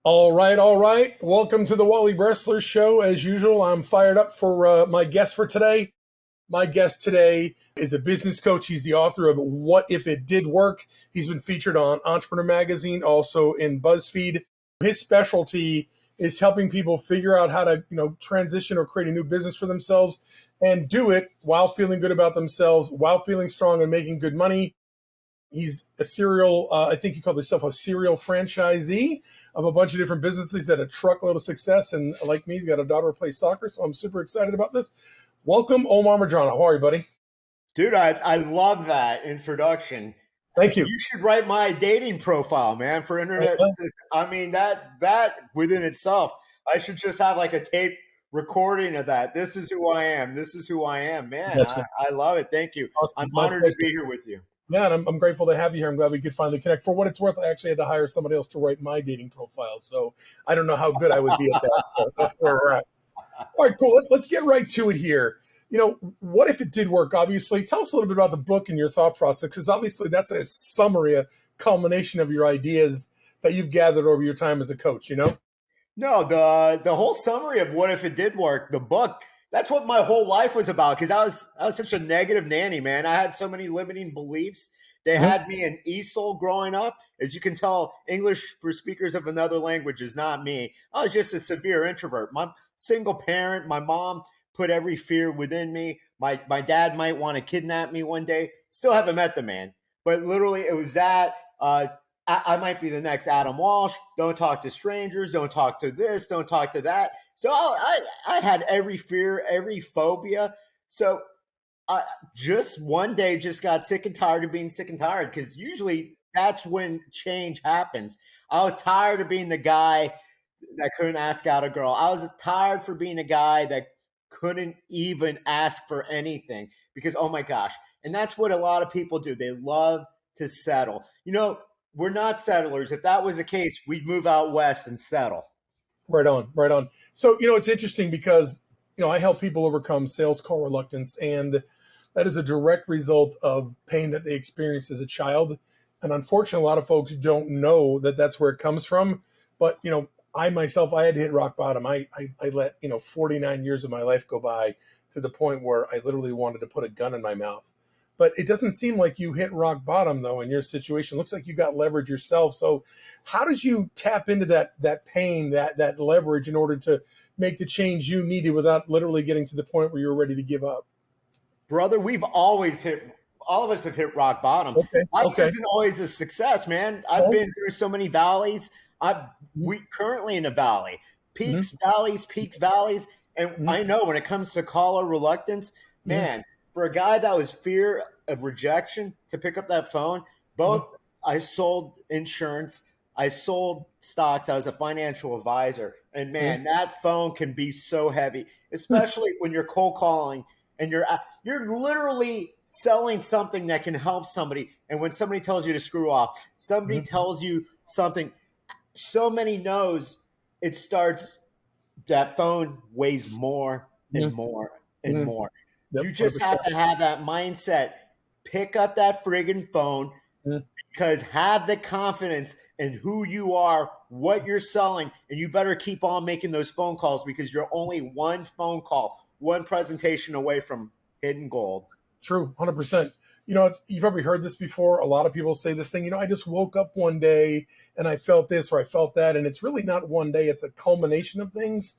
All right, all right. Welcome to the Wally Bressler Show. As usual, I'm fired up for my guest for today. My guest today is a business coach. He's the author of What If It Did Work. He's been featured on Entrepreneur Magazine, also in BuzzFeed. His specialty is helping people figure out how to, transition or create a new business for themselves and do it while feeling good about themselves, while feeling strong and making good money. He's a serial, I think he called himself a serial franchisee of a bunch of different businesses. He's had a truckload of success. And like me, he's got a daughter who plays soccer. So I'm super excited about this. Welcome, Omar Medrano. How are you, buddy? Dude, I love that introduction. Thank you. You should write my dating profile, man, for internet. I mean, that within itself, I should just have like a tape recording of that. This is who I am. This is who I am, man. That's I love it. Thank you. awesome. I'm My honored to pleasure. be here with you. Yeah, and I'm grateful to have you here. I'm glad we could finally connect. For what it's worth, I actually had to hire somebody else to write my dating profile. So I don't know how good I would be at that. So that's where we're at. All right, cool. Let's get right to it here. What if it did work? Obviously, tell us a little bit about the book and your thought process, because obviously that's a summary, a culmination of your ideas that you've gathered over your time as a coach. No, the whole summary of What If It Did Work, the book, that's what my whole life was about. Because I was such a negative nanny, man. I had so many limiting beliefs. They Mhm. had me in ESOL growing up. As you can tell, English for speakers of another language is not me. I was just a severe introvert. My single parent, my mom put every fear within me. My dad might want to kidnap me one day. Still haven't met the man, but literally it was that. I might be the next Adam Walsh. Don't talk to strangers. Don't talk to this. Don't talk to that. So I had every fear, every phobia. So I just one day just got sick and tired of being sick and tired, because usually that's when change happens. I was tired of being the guy that couldn't ask out a girl. I was tired for being a guy that couldn't even ask for anything because, oh my gosh. And that's what a lot of people do. They love to settle. We're not settlers. If that was the case, we'd move out west and settle. Right on, right on. So, it's interesting because, I help people overcome sales call reluctance, and that is a direct result of pain that they experienced as a child. And unfortunately, a lot of folks don't know that that's where it comes from. But, I myself, I had to hit rock bottom. I let, 49 years of my life go by to the point where I literally wanted to put a gun in my mouth. But it doesn't seem like you hit rock bottom, though, in your situation. It looks like you got leverage yourself. So how did you tap into that pain, that leverage in order to make the change you needed without literally getting to the point where you were ready to give up? Brother, all of us have hit rock bottom. Okay. Life Okay. isn't always a success, man. I've Well, been through so many valleys. We currently in a valley, mhm, peaks, valleys. And mhm, I know when it comes to caller reluctance, mhm, man, for a guy that was fear of rejection to pick up that phone, mhm, both I sold insurance, I sold stocks, I was a financial advisor. And mhm, man, that phone can be so heavy, especially when you're cold calling and you're literally selling something that can help somebody. And when somebody tells you to screw off, somebody mhm, tells you something, so many knows, it starts, that phone weighs more and mhm, more and mhm. more. Yep. You just have 100%. to have that mindset. Pick up that friggin' phone, Mhm. because have the confidence in who you are, what you're selling, and you better keep on making those phone calls, because you're only one phone call, one presentation away from hidden gold. True, 100%. You've probably heard this before. A lot of people say this thing, I just woke up one day and I felt this or I felt that. And it's really not one day, it's a culmination of things.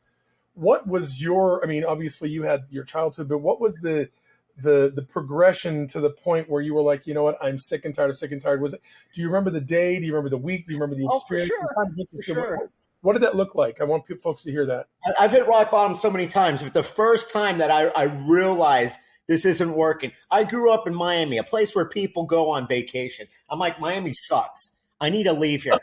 What was obviously you had your childhood, but what was the progression to the point where you were like, you know what, I'm sick and tired of sick and tired? Do you remember the day? Do you remember the week? Do you remember the Oh, for experience? sure. For sure. What did that look like? I want folks to hear that. I've hit rock bottom so many times, but the first time that I realized this isn't working, I grew up in Miami, a place where people go on vacation. I'm like, Miami sucks. I need to leave here.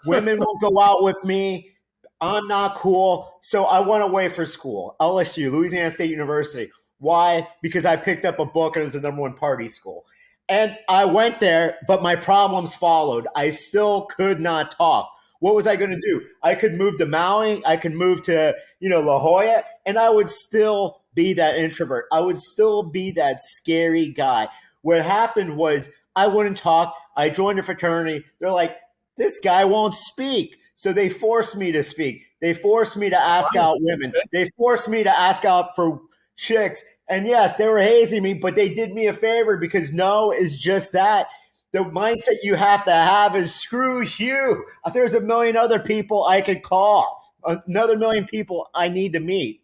Women won't go out with me. I'm not cool. So I went away for school. LSU, Louisiana State University. Why? Because I picked up a book and it was the number one party school. And I went there, but my problems followed. I still could not talk. What was I going to do? I could move to Maui. I could move to, La Jolla, and I would still be that introvert. I would still be that scary guy. What happened was I wouldn't talk. I joined a fraternity. They're like, this guy won't speak. So they forced me to speak. They forced me to ask Wow. out women. They forced me to ask out for chicks. And yes, they were hazing me, but they did me a favor because no is just that. The mindset you have to have is screw you. There's a million other people I could call, another million people I need to meet.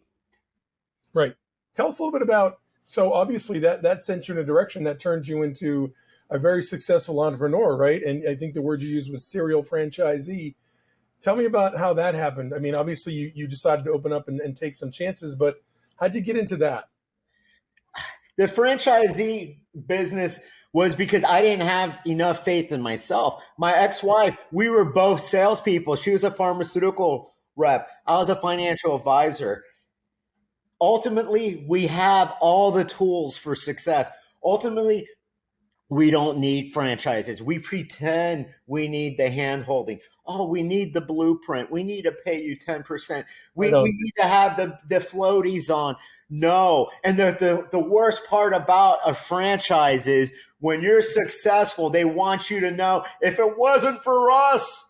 Right. Tell us a little bit about, so obviously that sent you in a direction that turned you into a very successful entrepreneur, right? And I think the word you used was serial franchisee. Tell me about how that happened. I mean, obviously you decided to open up and take some chances, but how'd you get into that? The franchisee business was because I didn't have enough faith in myself. My ex-wife, we were both salespeople. She was a pharmaceutical rep. I was a financial advisor. Ultimately, we have all the tools for success. Ultimately, we don't need franchises. We pretend we need the hand holding. Oh, we need the blueprint. We need to pay you 10%. We need to have the floaties on. No. And the worst part about a franchise is when you're successful, they want you to know if it wasn't for us,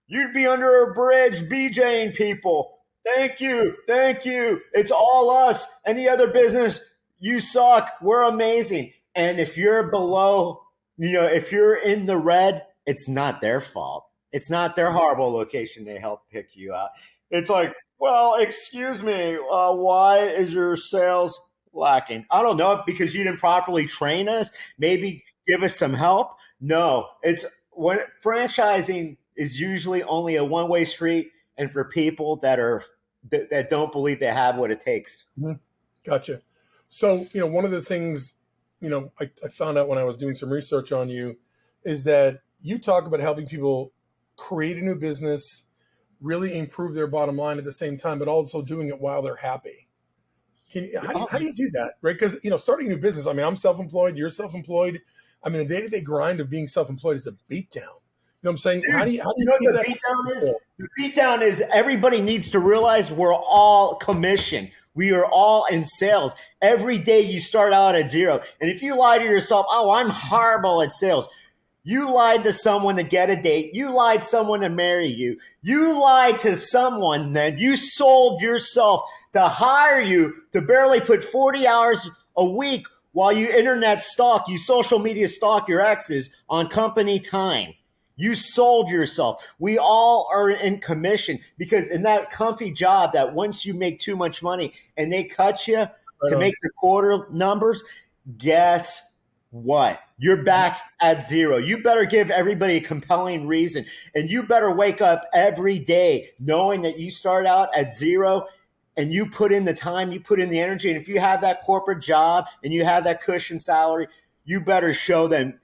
you'd be under a bridge BJing people. Thank you. Thank you. It's all us. Any other business, you suck. We're amazing. And if you're below, if you're in the red, it's not their fault. It's not their horrible location. They help pick you out. It's like, well, excuse me, why is your sales lacking? I don't know, because you didn't properly train us. Maybe give us some help. No, it's when franchising is usually only a one-way street, and for people that don't believe they have what it takes. Mm-hmm. Gotcha. So, one of the things, I found out when I was doing some research on you is that you talk about helping people create a new business, really improve their bottom line at the same time, but also doing it while they're happy. How do you do that? Right? Because, starting a new business, I mean, I'm self-employed, you're self-employed. I mean, the day-to-day grind of being self-employed is a beatdown. You know what I'm saying? Dude, how do you know what the beatdown is? The beatdown is everybody needs to realize we're all commission. We are all in sales. Every day you start out at zero. And if you lie to yourself, oh, I'm horrible at sales. You lied to someone to get a date. You lied to someone to marry you. You lied to someone that you sold yourself to hire you to barely put 40 hours a week while you internet stalk, you social media stalk your exes on company time. You sold yourself. We all are in commission because in that comfy job that once you make too much money and they cut you to make the quarter numbers, guess what? You're back at zero. You better give everybody a compelling reason, and you better wake up every day knowing that you start out at zero and you put in the time, you put in the energy. And if you have that corporate job and you have that cushion salary, you better show them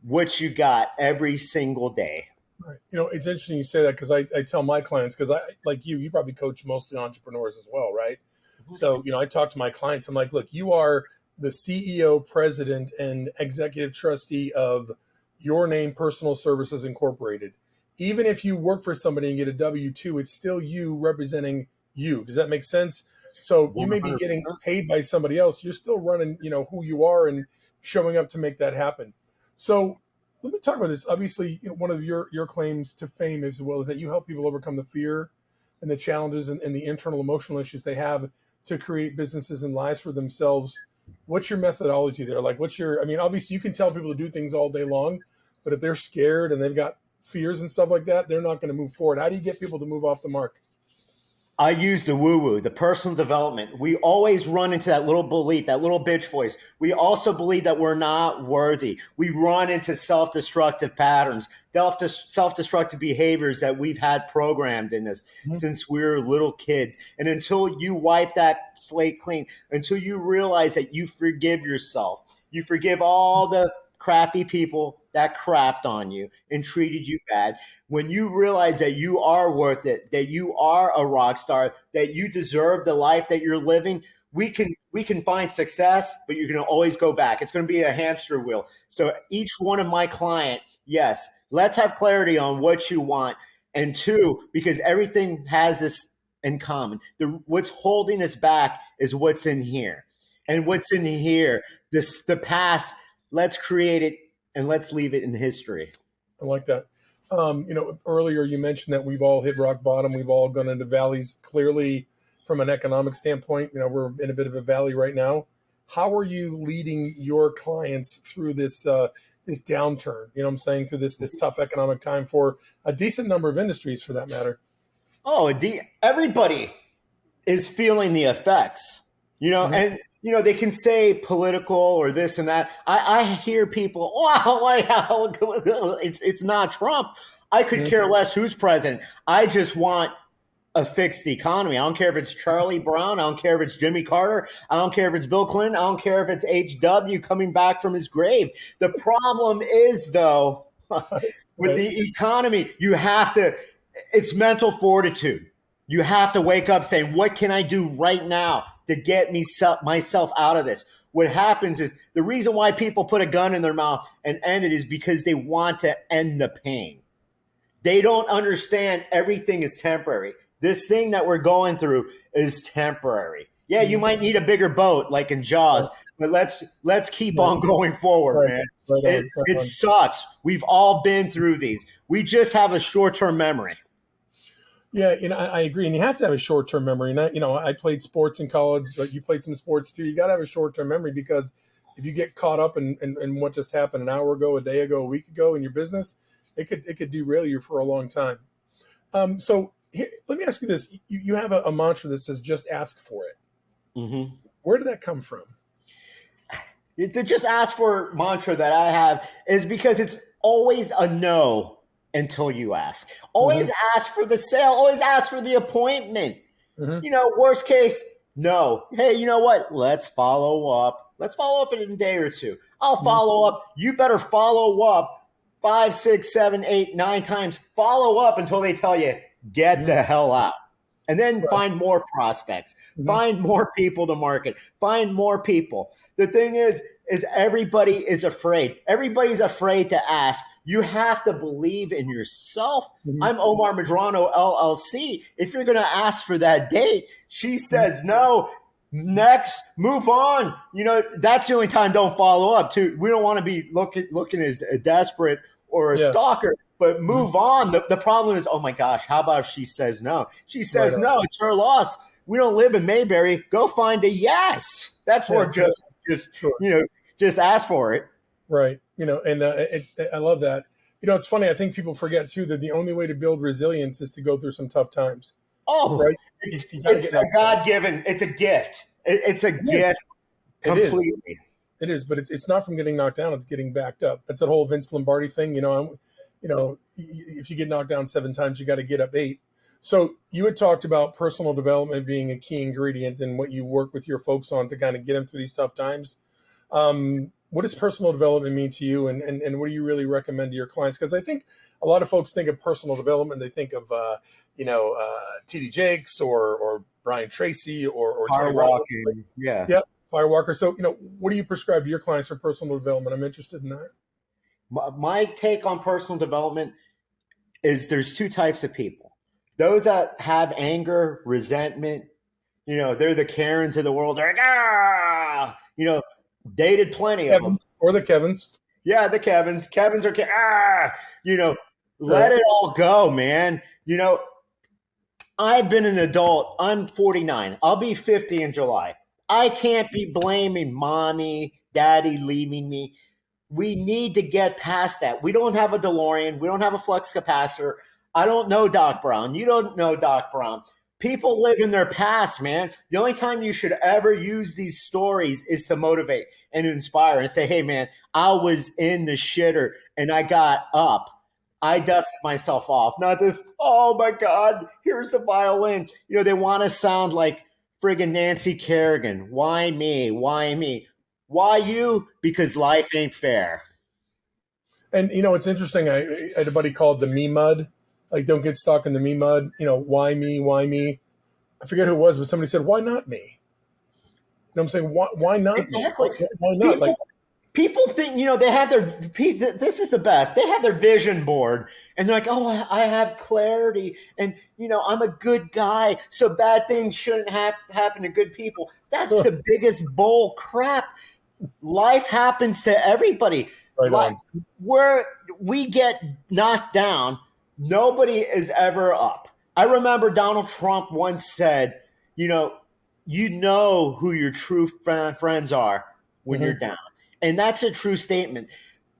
what you got every single day. Right. It's interesting you say that because I tell my clients, because I, like you probably coach mostly entrepreneurs as well, right? Mm-hmm. So, I talk to my clients. I'm like, look, you are the CEO, president, and executive trustee of Your Name Personal Services Incorporated. Even if you work for somebody and get a W-2, it's still you representing you. Does that make sense? So you may be getting paid by somebody else. You're still running, who you are and showing up to make that happen. So let me talk about this. Obviously, one of your claims to fame as well is that you help people overcome the fear and the challenges and the internal emotional issues they have to create businesses and lives for themselves. What's your methodology there? Like, obviously you can tell people to do things all day long, but if they're scared and they've got fears and stuff like that, they're not going to move forward. How do you get people to move off the mark? I use the woo-woo, the personal development. We always run into that little belief, that little bitch voice. We also believe that we're not worthy. We run into self-destructive patterns, self-destructive behaviors that we've had programmed in us since we were little kids. And until you wipe that slate clean, until you realize that you forgive yourself, you forgive all the crappy people that crapped on you and treated you bad. When you realize that you are worth it, that you are a rock star, that you deserve the life that you're living, we can find success, but you're going to always go back. It's going to be a hamster wheel. So each one of my client, yes, let's have clarity on what you want. And two, because everything has this in common. What's holding us back is what's in here. And what's in here, the past, let's create it and let's leave it in history. I like that. Earlier you mentioned that we've all hit rock bottom. We've all gone into valleys. Clearly, from an economic standpoint, we're in a bit of a valley right now. How are you leading your clients through this this downturn? What I'm saying, through this tough economic time for a decent number of industries, for that matter. Oh, everybody is feeling the effects, and they can say political or this and that. I hear people, wow, it's not Trump. I could care less who's president. I just want a fixed economy. I don't care if it's Charlie Brown. I don't care if it's Jimmy Carter. I don't care if it's Bill Clinton. I don't care if it's HW coming back from his grave. The problem is, though, with the economy, it's mental fortitude. You have to wake up saying, what can I do right now to get myself out of this? What happens is the reason why people put a gun in their mouth and end it is because they want to end the pain. They don't understand everything is temporary. This thing that we're going through is temporary. Yeah, you might need a bigger boat like in Jaws, but let's keep on going forward, man. It sucks. We've all been through these. We just have a short-term memory. Yeah, I agree. And you have to have a short-term memory. And I played sports in college, but you played some sports too. You got to have a short-term memory, because if you get caught up in what just happened an hour ago, a day ago, a week ago in your business, it could derail you for a long time. So here, let me ask you this. You have a mantra that says, just ask for it. Mm-hmm. Where did that come from? The just ask for mantra that I have is because it's always a no until you ask. Always ask for the sale. Always ask for the appointment. Worst case, no. Hey, you know what? Let's follow up. Let's follow up in a day or two. I'll follow up. You better follow up 5, 6, 7, 8, 9 times. Follow up until they tell you, get the hell out. And then find more prospects. Find more people to market. Find more people. The thing is everybody is afraid. Everybody's afraid to ask. You have to believe in yourself. I'm Omar Medrano, LLC. If you're going to ask for that date, she says no. Next, move on. That's the only time don't follow up too. We don't want to be looking as a desperate or a stalker, but move on. The problem is, oh my gosh, how about if she says no? She says no, it's her loss. We don't live in Mayberry. Go find a yes. That's where just ask for it. Right. I love that. It's funny. I think people forget too that the only way to build resilience is to go through some tough times. Oh, right. It's a God-given. It's a gift. It's a gift. Completely. It is, but it's not from getting knocked down. It's getting backed up. That's that whole Vince Lombardi thing. If you get knocked down 7 times, you got to get up 8. So you had talked about personal development being a key ingredient and what you work with your folks on to kind of get them through these tough times. What does personal development mean to you, and what do you really recommend to your clients? Because I think a lot of folks think of personal development, they think of T.D. Jakes or Brian Tracy or Firewalking. Yeah, Firewalker. So what do you prescribe to your clients for personal development? I'm interested in that. My take on personal development is there's 2 types of people. Those that have anger, resentment, they're the Karens of the world. They're like, dated plenty of them. Or the Kevins. Yeah, the Kevins. Kevins are, let it all go, man. I've been an adult. I'm 49. I'll be 50 in July. I can't be blaming mommy, daddy leaving me. We need to get past that. We don't have a DeLorean. We don't have a flux capacitor. I don't know Doc Brown. You don't know Doc Brown. People live in their past, man. The only time you should ever use these stories is to motivate and inspire and say, hey, man, I was in the shitter and I got up. I dusted myself off. Not this, oh, my God, here's the violin. They want to sound like friggin' Nancy Kerrigan. Why me? Why me? Why you? Because life ain't fair. And, it's interesting. I had a buddy called the me mud. Like, don't get stuck in the me mud. Why me? Why me? I forget who it was, but somebody said, why not me? I'm saying, why not exactly. me? Why not? People think, they have this is the best. They have their vision board and they're like, oh, I have clarity and, I'm a good guy. So bad things shouldn't happen to good people. That's the biggest bull crap. Life happens to everybody. Right like, on. where we get knocked down, nobody is ever up. I remember Donald Trump once said, you know who your true friends are when you're Mm-hmm. down. And that's a true statement.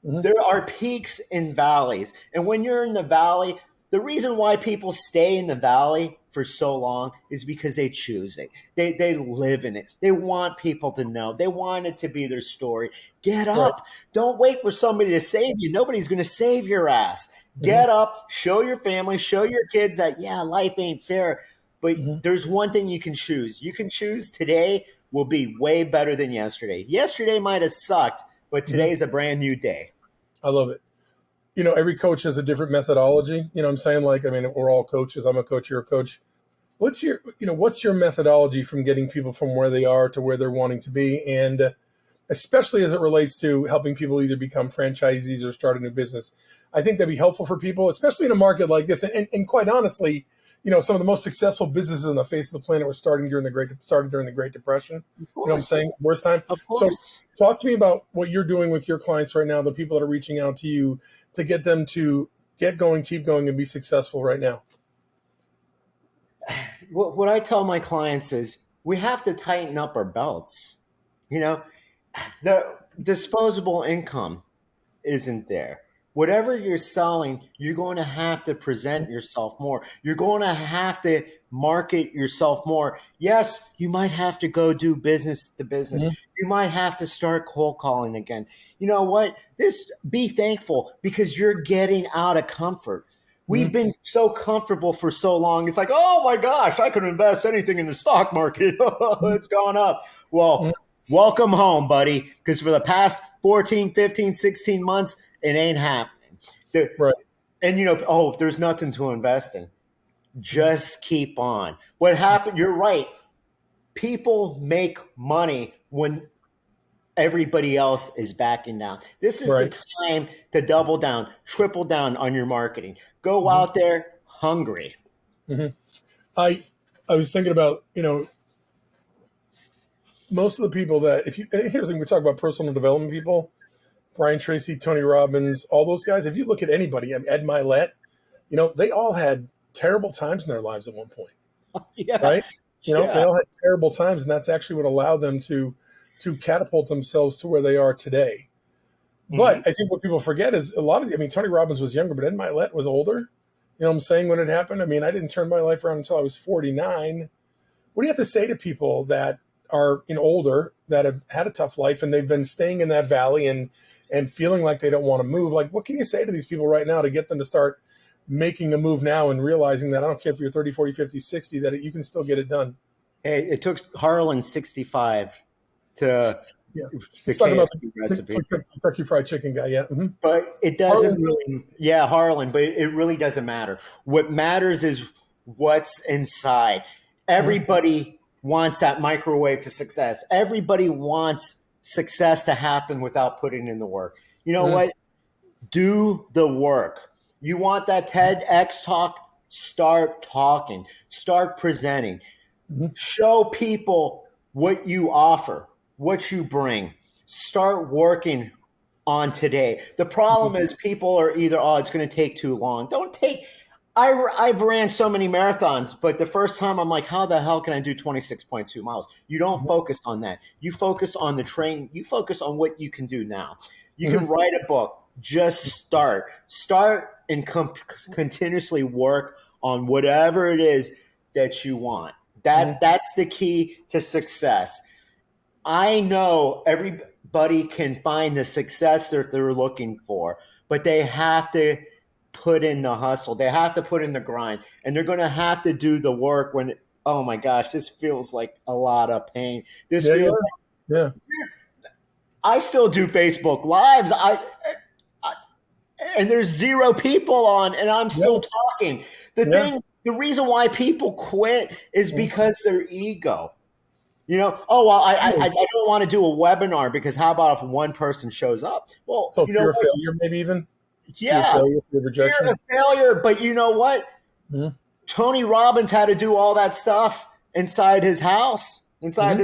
Mm-hmm. There are peaks and valleys. And when you're in the valley, the reason why people stay in the valley for so long is because they choose it. They live in it. They want people to know. They want it to be their story. Get Right. up. Don't wait for somebody to save you. Nobody's going to save your ass. Mm-hmm. Get up, show your family, show your kids that, yeah, life ain't fair. But Mm-hmm. there's one thing you can choose. You can choose today will be way better than yesterday. Yesterday might have sucked, but today is a brand new day. I love it. Every coach has a different methodology. You know what I'm saying? Like, I mean, we're all coaches. I'm a coach, you're a coach. What's your methodology from getting people from where they are to where they're wanting to be? And especially as it relates to helping people either become franchisees or start a new business. I think that'd be helpful for people, especially in a market like this. And quite honestly, some of the most successful businesses on the face of the planet were started during the Great Depression. You know what I'm saying? Worst time. Of So course. talk to me about what you're doing with your clients right now, the people that are reaching out to you to get them to get going, keep going, and be successful right now. What I tell my clients is we have to tighten up our belts. The disposable income isn't there. Whatever you're selling, you're going to have to present yourself more. You're going to have to market yourself more. Yes, you might have to go do business to business. Mm-hmm. You might have to start cold calling again. You know what? Be thankful because you're getting out of comfort. We've been so comfortable for so long. It's like, oh my gosh, I can invest anything in the stock market. It's gone up. Well, welcome home, buddy, because for the past 14, 15, 16 months, it ain't happening. Right. And, there's nothing to invest in. Just keep on. What happened, you're right. People make money when everybody else is backing down. This is the time to double down, triple down on your marketing. Go out there hungry. Mm-hmm. I was thinking about, most of the people that and here's the thing, we talk about personal development people, Brian Tracy, Tony Robbins, all those guys. If you look at anybody, Ed Milet, they all had terrible times in their lives at one point. Yeah. Right? They all had terrible times, and that's actually what allowed them to catapult themselves to where they are today. But I think what people forget is Tony Robbins was younger, but Ed Milet was older. You know what I'm saying, when it happened? I didn't turn my life around until I was 49. What do you have to say to people that are older, that have had a tough life and they've been staying in that valley and feeling like they don't want to move? Like, what can you say to these people right now to get them to start making a move now and realizing that I don't care if you're 30, 40, 50, 60, that you can still get it done? Hey, it took Harlan 65 to He's talking about the Kentucky Fried Chicken guy, yeah. Mm-hmm. But it doesn't Harlan, but it really doesn't matter. What matters is what's inside. Everybody wants that microwave to success. Everybody wants success to happen without putting in the work. You know what? Do the work. You want that TEDx talk? Start talking. Start presenting. Show people what you offer, what you bring. Start working on today. The problem is people are either, it's going to take too long. I've ran so many marathons, but the first time I'm like, how the hell can I do 26.2 miles? You don't focus on that. You focus on the training. You focus on what you can do now. You can write a book. Just start and continuously work on whatever it is that you want. That's the key to success. I know everybody can find the success that they're looking for, but they have to put in the hustle. They have to put in the grind, and they're going to have to do the work when, oh my gosh, this feels like a lot of pain. This feels like, I still do Facebook Lives. And there's 0 people on, and I'm still talking. The reason why people quit is because their ego. I don't want to do a webinar because how about if one person shows up? Well, so fear of failure, maybe even. Yeah, fear of failure, fear of rejection. Fear of failure, but you know what? Tony Robbins had to do all that stuff inside his house, inside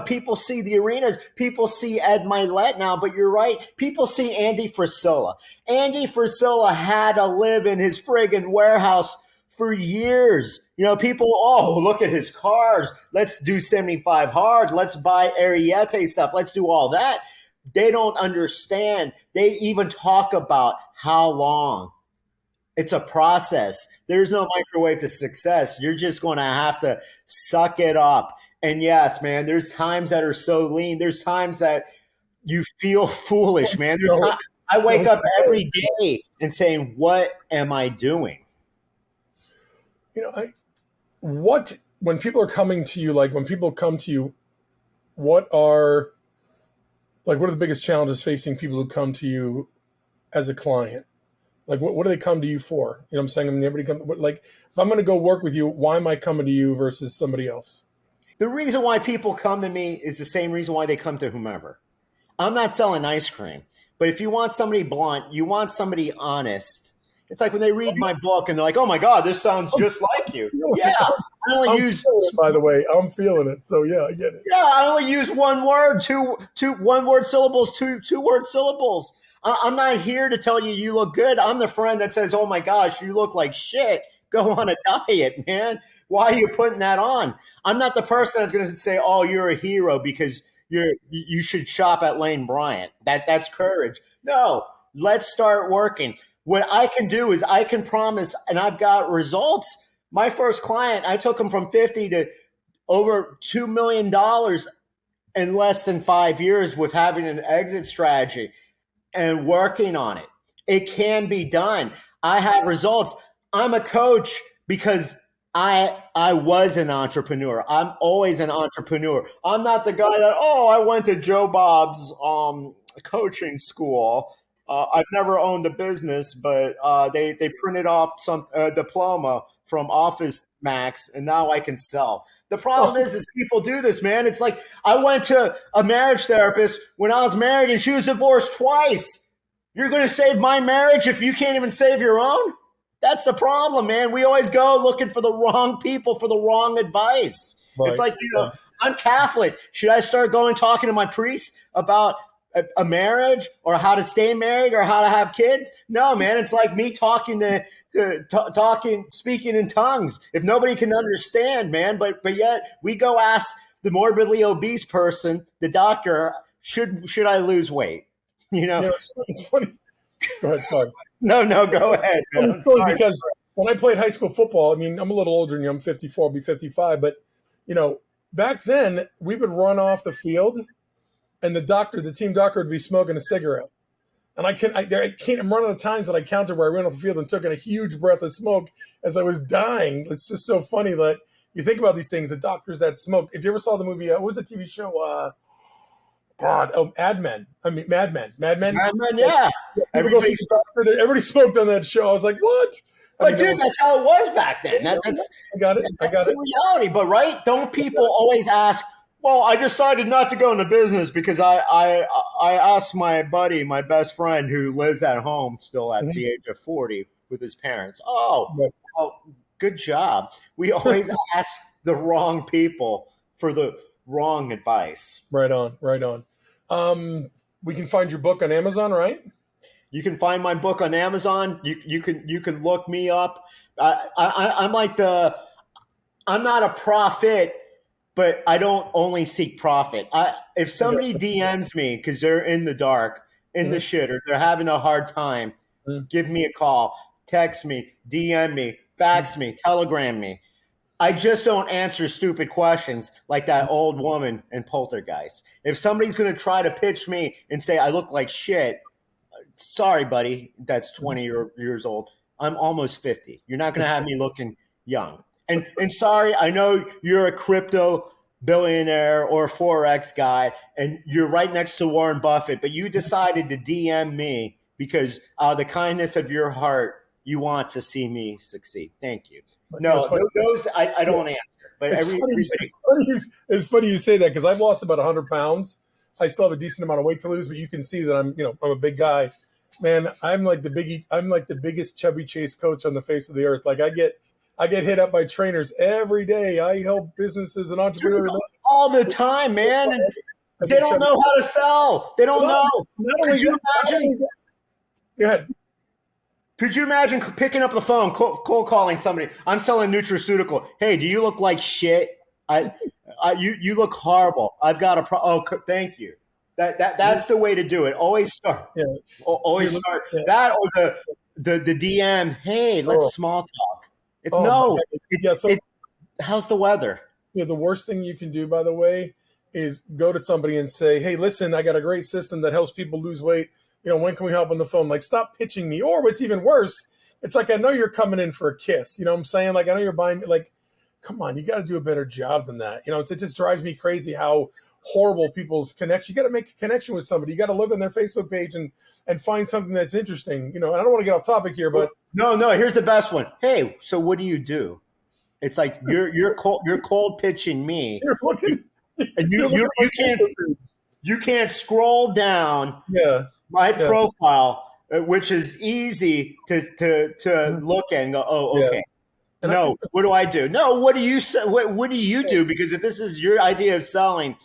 People see the arenas. People see Ed Milet now, but you're right. People see Andy Frisella. Andy Frisella had to live in his friggin' warehouse for years. People, look at his cars. Let's do 75 hard. Let's buy Ariete stuff. Let's do all that. They don't understand. They even talk about how long. It's a process. There's no microwave to success. You're just going to have to suck it up. And yes, man, there's times that are so lean. There's times that you feel foolish, man. I wake up every day and saying, what am I doing? When people are coming to you, like when people come to you, what are the biggest challenges facing people who come to you as a client? Like, what do they come to you for? You know what I'm saying? I mean, if I'm going to go work with you, why am I coming to you versus somebody else? The reason why people come to me is the same reason why they come to whomever. I'm not selling ice cream, but if you want somebody blunt, you want somebody honest. It's like when they read my book and they're like, "Oh my God, this sounds just like you." Yeah, I only use. By the way, I'm feeling it, so yeah, I get it. Yeah, I only use one word, two one word syllables, two word syllables. I'm not here to tell you you look good. I'm the friend that says, "Oh my gosh, you look like shit. Go on a diet, man. Why are you putting that on?" I'm not the person that's going to say, "Oh, you're a hero because you should shop at Lane Bryant." That's courage. No, let's start working. What I can do is I can promise, and I've got results. My first client, I took him from 50 to over $2 million in less than 5 years with having an exit strategy and working on it. It can be done. I have results. I'm a coach because I was an entrepreneur. I'm always an entrepreneur. I'm not the guy that, I went to Joe Bob's coaching school. I've never owned a business, but they printed off some diploma from Office Max, and now I can sell. The problem is people do this, man. It's like I went to a marriage therapist when I was married, and she was divorced twice. You're going to save my marriage if you can't even save your own? That's the problem, man. We always go looking for the wrong people for the wrong advice. Right. It's like, I'm Catholic. Should I start talking to my priest about a marriage or how to stay married or how to have kids? No, man. It's like me speaking in tongues. If nobody can understand, man, but yet we go ask the morbidly obese person, the doctor, should I lose weight? It's funny. Go ahead. Sorry. No, go ahead. It's funny because when I played high school football, I mean, I'm a little older than you. I'm 54, I'll be 55. But, back then we would run off the field and the team doctor would be smoking a cigarette. And I'm running out of times that I counted where I ran off the field and took in a huge breath of smoke as I was dying. It's just so funny that you think about these things, the doctors that smoke. If you ever saw the movie, what was the TV show? Mad Men. Mad Men, yeah. Everybody smoked on that show. I was like, what? But dude, that's how it was back then. I got it. That's the reality. But right, don't people always ask, well, I decided not to go into business because I asked my buddy, my best friend who lives at home still at the age of 40 with his parents. Well, good job. We always ask the wrong people for the wrong advice. Right on. We can find your book on Amazon, right? You can find my book on Amazon. You can look me up. I'm not a prophet, but I don't only seek profit. If somebody DMs me because they're in the dark, in the shit, or they're having a hard time, give me a call, text me, DM me, fax me, telegram me. I just don't answer stupid questions like that old woman in Poltergeist. If somebody's going to try to pitch me and say I look like shit, sorry, buddy, that's 20 years old. I'm almost 50. You're not going to have me looking young. And sorry, I know you're a crypto billionaire or a Forex guy, and you're right next to Warren Buffett, but you decided to DM me because out of the kindness of your heart, you want to see me succeed. Thank you. No, those I don't answer. But it's funny you say that because I've lost about 100 pounds. I still have a decent amount of weight to lose, but you can see that I'm a big guy. Man, I'm like the biggest Chubby Chase coach on the face of the earth. Like I I get hit up by trainers every day. I help businesses and entrepreneurs all the time, man. And they don't know how to sell. They don't know. Could you imagine? Go ahead. Could you imagine picking up the phone, cold calling somebody? I'm selling nutraceutical. Hey, do you look like shit? You look horrible. I've got a problem. Oh, thank you. That's the way to do it. Always start. Yeah. Always start that or the DM. Hey, let's small talk. It's how's the weather? Yeah, the worst thing you can do, by the way, is go to somebody and say, hey, listen, I got a great system that helps people lose weight. When can we help on the phone? Like, stop pitching me. Or what's even worse, it's like, I know you're coming in for a kiss. You know what I'm saying? Like, I know you're buying, like, come on, you got to do a better job than that. It just drives me crazy how horrible people's connection. You got to make a connection with somebody. You got to look on their Facebook page and find something that's interesting. And I don't want to get off topic here, but no, here's the best one. Hey, so what do you do? It's like you're cold pitching me. You're looking, and you can't scroll down my profile, which is easy to look at and go, oh, okay. And no, what do I do? No, what do you say? What do you do? Because if this is your idea of selling,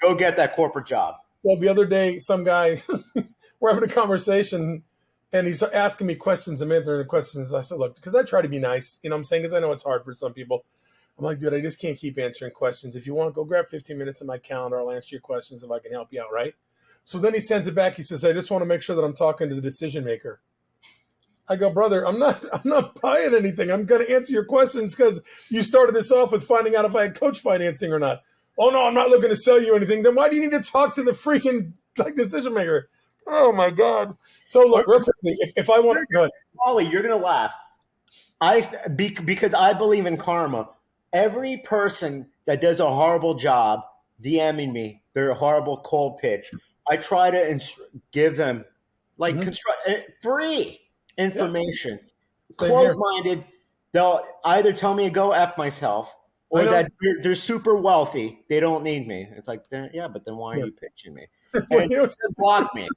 go get that corporate job. Well, the other day, some guy, we're having a conversation, and he's asking me questions. I'm answering the questions. I said, look, because I try to be nice, you know what I'm saying? Because I know it's hard for some people. I'm like, dude, I just can't keep answering questions. If you want, go grab 15 minutes in my calendar. I'll answer your questions if I can help you out, right? So then he sends it back. He says, I just want to make sure that I'm talking to the decision maker. I go, brother, I'm not buying anything. I'm going to answer your questions because you started this off with finding out if I had coach financing or not. Oh, no, I'm not looking to sell you anything. Then why do you need to talk to the freaking decision maker? Oh, my God. So, look, real quickly, if I want to go ahead. Wally, you're going to laugh. Because I believe in karma. Every person that does a horrible job DMing me, they're a horrible cold pitch. I try to give them free information. Yes. Close-minded, they'll either tell me to go F myself or that they're super wealthy. They don't need me. It's like, yeah, but then why are you pitching me? And block me.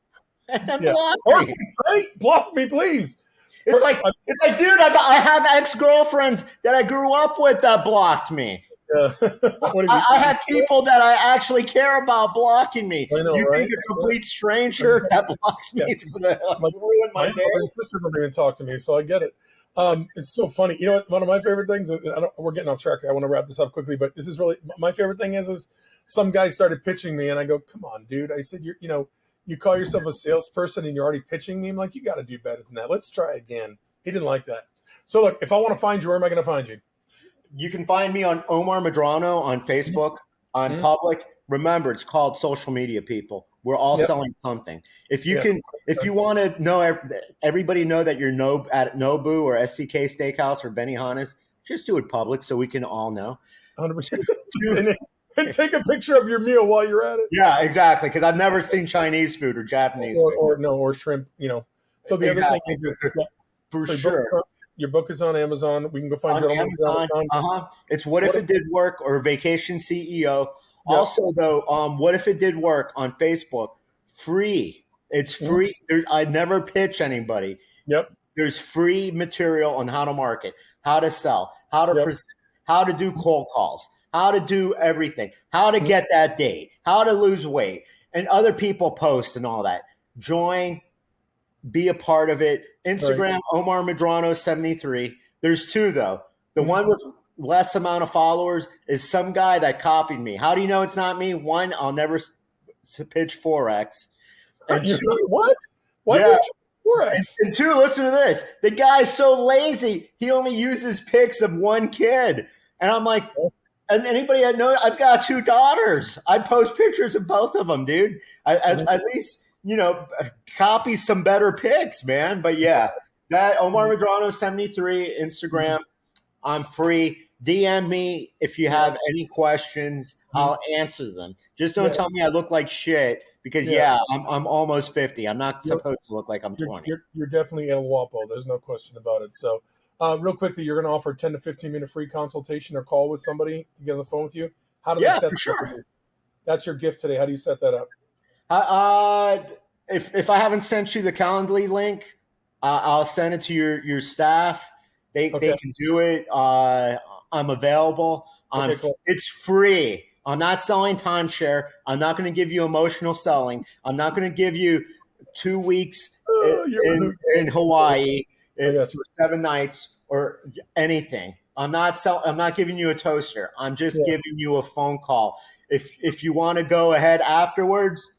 Block me. Right? Block me, please. It's like, dude, I have ex-girlfriends that I grew up with that blocked me. I have people that I actually care about blocking me. I know, you right? think a complete stranger that blocks me is going to ruin my day? My sister doesn't even talk to me, so I get it. It's so funny. You know what? One of my favorite things, we're getting off track. I want to wrap this up quickly, but this is really my favorite thing is some guy started pitching me, and I go, come on, dude. I said, you call yourself a salesperson and you're already pitching me? I'm like, you got to do better than that. Let's try again. He didn't like that. So look, if I want to find you, where am I going to find you? You can find me on Omar Medrano on Facebook, on public. Remember, it's called social media, people. We're all selling something. If you want to know, everybody know that you're at Nobu or STK Steakhouse or Benihana's, just do it public so we can all know. 100%. And take a picture of your meal while you're at it. Yeah, exactly. Because I've never seen Chinese food or Japanese food. Or shrimp, So the other thing is, for sure. Your book is on Amazon. We can go find on it on Amazon. It's What If It Did Work or Vacation CEO. Also, though, What If It Did Work on Facebook, free. It's free. I never pitch anybody. Yep. There's free material on how to market, how to sell, how to present, how to do cold calls, how to do everything, how to get that date, how to lose weight, and other people post and all that. Join. Be a part of it. Instagram, Omar Medrano 73. There's two, though. The one with less amount of followers is some guy that copied me. How do you know it's not me? One, I'll never pitch Forex. And two, what? Why pitch Forex? And two, listen to this. The guy's so lazy, he only uses pics of one kid. And I'm like, and anybody I know, I've got two daughters. I post pictures of both of them, dude. At least – copy some better pics, man. But that Omar Medrano 73 Instagram, I'm free. DM me if you have any questions. I'll answer them. Just don't tell me I look like shit because I'm almost 50. I'm not supposed to look like I'm 20. You're definitely El Guapo. There's no question about it. So real quickly, you're going to offer 10 to 15 minute free consultation or call with somebody to get on the phone with you. How do they set that up? That's your gift today. How do you set that up? If I haven't sent you the Calendly link, I'll send it to your staff. They Okay. can do it. I'm available. Okay, cool. It's free. I'm not selling timeshare. I'm not going to give you emotional selling. I'm not going to give you 2 weeks in Hawaii I got for you. 7 nights or anything. I'm not giving you a toaster. I'm just Yeah. giving you a phone call. If you want to go ahead afterwards,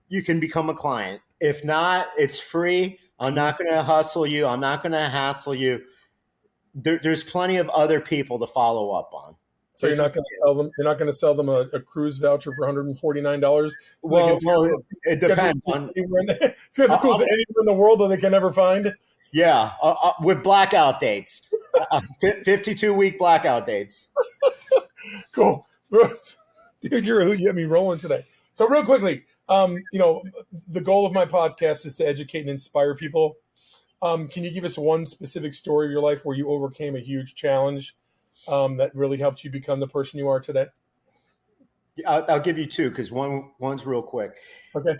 you can become a client. If not, it's free. I'm not going to hustle you. I'm not going to hassle you. There's plenty of other people to follow up on. So you're This not is going to sell them. You're not going to sell them a cruise voucher for $149, so they can well, it schedule depends on. schedule cruise I'll, anywhere in the world that they can never find. yeah, with blackout dates, 52-week blackout dates. Cool, dude. You have me rolling today. So real quickly, the goal of my podcast is to educate and inspire people. Can you give us one specific story of your life where you overcame a huge challenge that really helped you become the person you are today? I'll give you two because one's real quick. Okay.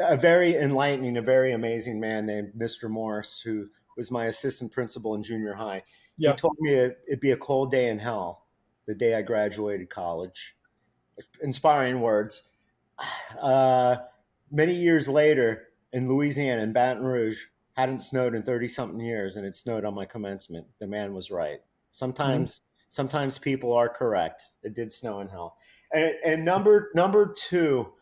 A very enlightening, a very amazing man named Mr. Morris, who was my assistant principal in junior high. He Yeah. told me it'd be a cold day in hell the day I graduated college. Inspiring words. Uh, Many years later in Louisiana, in Baton Rouge, hadn't snowed in 30 something years, and it snowed on my commencement. The man was right. Mhm. Sometimes people are correct. It did snow in hell. And number two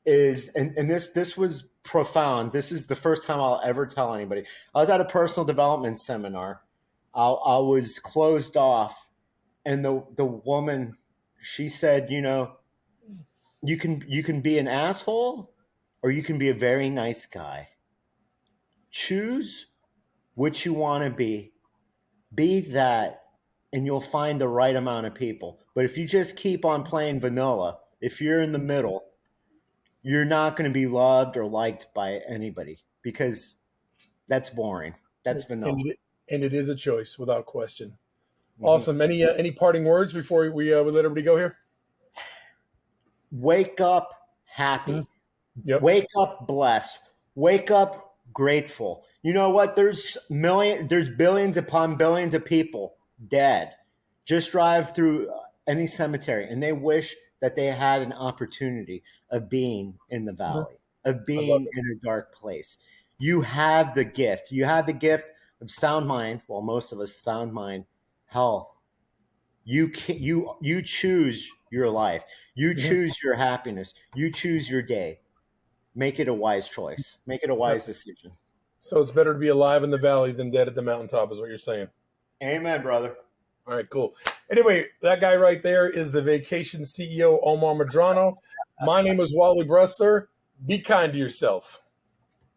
is, and this was profound. This is the first time I'll ever tell anybody. I was at a personal development seminar. I was closed off, and the woman, she said, you can be an asshole, or you can be a very nice guy. Choose what you want to be. Be that, and you'll find the right amount of people. But if you just keep on playing vanilla, if you're in the middle, you're not going to be loved or liked by anybody because that's boring. That's vanilla. And it is a choice without question. Mhm. Awesome. Any parting words before we let everybody go here? Wake up Mhm. happy. Yep. Wake up blessed. Wake up grateful. You know what? There's billions upon billions of people dead. Just drive through any cemetery and they wish that they had an opportunity of being in the Mhm. valley, of I love being it. in a dark place. You have the gift. You have the gift of sound mind, well most of us sound mind, health. You choose your life. You Mhm. choose your happiness. You choose your day. Make it a wise choice. Make it a wise decision. So it's better to be alive in the valley than dead at the mountaintop, is what you're saying. Amen, brother. All right, cool. Anyway, that guy right there is the vacation CEO, Omar Medrano. My name is Wally Bressler. Be kind to yourself.